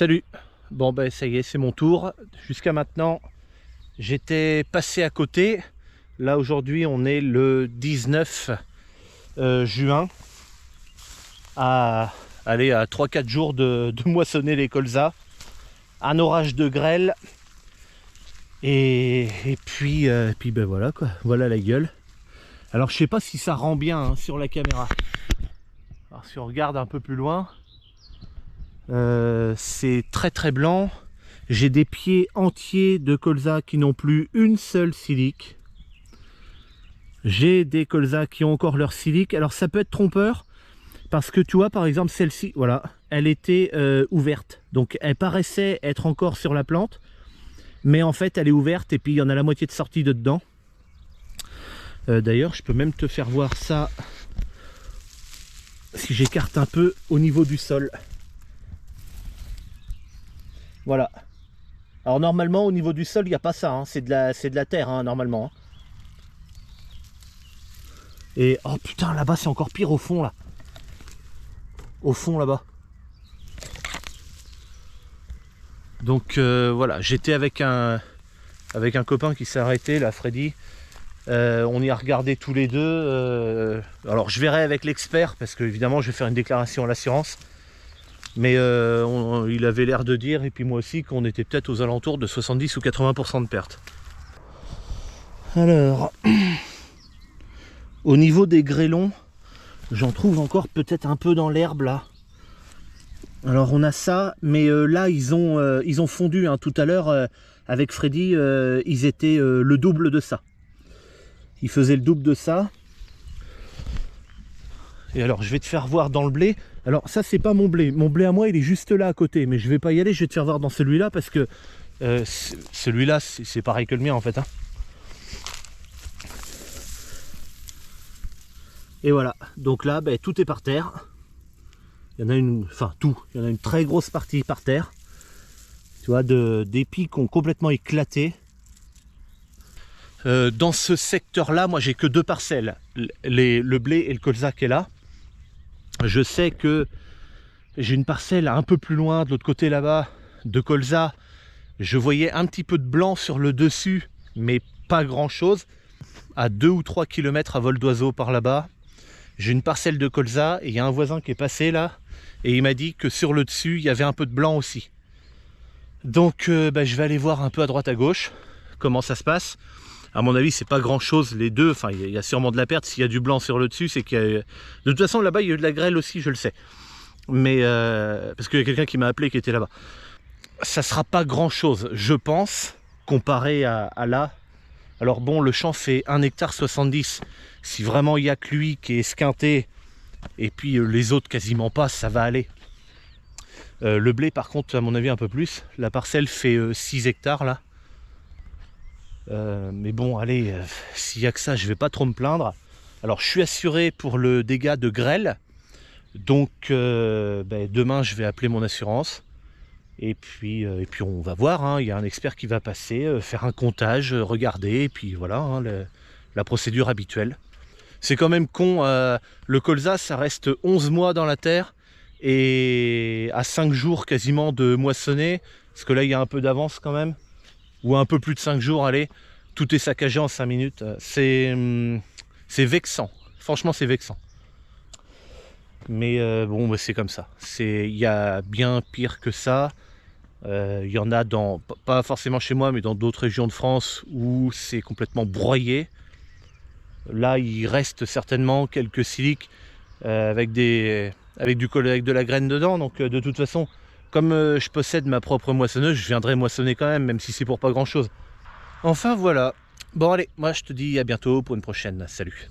Salut. Bon ben ça y est, c'est mon tour. Jusqu'à maintenant, j'étais passé à côté. Là aujourd'hui, on est le 19 juin. À 3-4 jours de moissonner les colzas. Un orage de grêle. Et puis ben voilà quoi. Voilà la gueule. Alors je sais pas si ça rend bien hein, sur la caméra. Alors si on regarde un peu plus loin. C'est très très blanc. J'ai des pieds entiers de colza qui n'ont plus une seule silique. J'ai des colzas qui ont encore leur silique. Alors ça peut être trompeur parce que tu vois par exemple celle-ci, voilà, elle était ouverte. Donc elle paraissait être encore sur la plante, mais en fait elle est ouverte et puis il y en a la moitié de sortie de dedans. D'ailleurs je peux même te faire voir ça si j'écarte un peu au niveau du sol. Voilà. Alors normalement au niveau du sol il n'y a pas ça, hein. C'est de la terre hein, normalement. Hein. Et oh putain là-bas c'est encore pire au fond là. Au fond là-bas. Donc voilà, j'étais avec un copain qui s'est arrêté là, Freddy. On y a regardé tous les deux. Alors je verrai avec l'expert parce que évidemment je vais faire une déclaration à l'assurance. Mais il avait l'air de dire, et puis moi aussi, qu'on était peut-être aux alentours de 70 ou 80% de perte. Alors, au niveau des grêlons, j'en trouve encore peut-être un peu dans l'herbe là. Alors on a ça, mais là ils ont fondu hein, tout à l'heure avec Freddy, ils étaient le double de ça. Ils faisaient le double de ça. Et alors je vais te faire voir dans le blé. Alors ça c'est pas mon blé à moi il est juste là à côté, mais je vais pas y aller, je vais te faire voir dans celui-là parce que celui-là c'est pareil que le mien en fait hein. Et voilà, donc là ben, tout est par terre. Il y en a une, enfin tout, il y en a une très grosse partie par terre. Tu vois, d'épis qui ont complètement éclaté. Dans ce secteur-là, moi j'ai que deux parcelles, le blé et le colza qui est là. Je sais que j'ai une parcelle un peu plus loin, de l'autre côté là-bas, de colza. Je voyais un petit peu de blanc sur le dessus, mais pas grand-chose. À 2 ou 3 km à vol d'oiseau par là-bas. J'ai une parcelle de colza et il y a un voisin qui est passé là. Et il m'a dit que sur le dessus, il y avait un peu de blanc aussi. Donc bah, je vais aller voir un peu à droite à gauche comment ça se passe. À mon avis, c'est pas grand chose les deux. Enfin, il y a sûrement de la perte. S'il y a du blanc sur le dessus, c'est qu'il y a... De toute façon, là-bas, il y a eu de la grêle aussi, je le sais. Mais parce qu'il y a quelqu'un qui m'a appelé qui était là-bas. Ça sera pas grand chose, je pense, comparé à là. Alors bon, le champ fait 1,70 hectare. Si vraiment il y a que lui qui est esquinté, et puis les autres quasiment pas, ça va aller. Le blé, par contre, à mon avis, un peu plus. La parcelle fait 6 hectares là. Mais bon, allez, s'il n'y a que ça, je vais pas trop me plaindre. Alors, je suis assuré pour le dégât de grêle. Donc, ben, demain, je vais appeler mon assurance. Et puis on va voir. Hein, il y a un expert qui va passer, faire un comptage, regarder. Et puis voilà, hein, la procédure habituelle. C'est quand même con. Le colza, ça reste 11 mois dans la terre. Et à 5 jours quasiment de moissonner. Parce que là, il y a un peu d'avance quand même. Ou un peu plus de 5 jours, allez, tout est saccagé en 5 minutes. C'est vexant, franchement c'est vexant. Mais bon, bah, c'est comme ça. Il y a bien pire que ça. Il y en a dans, pas forcément chez moi, mais dans d'autres régions de France où c'est complètement broyé. Là, il reste certainement quelques siliques avec de la graine dedans. Donc de toute façon, comme je possède ma propre moissonneuse, je viendrai moissonner quand même si c'est pour pas grand chose. Enfin voilà. Bon allez, moi je te dis à bientôt pour une prochaine. Salut.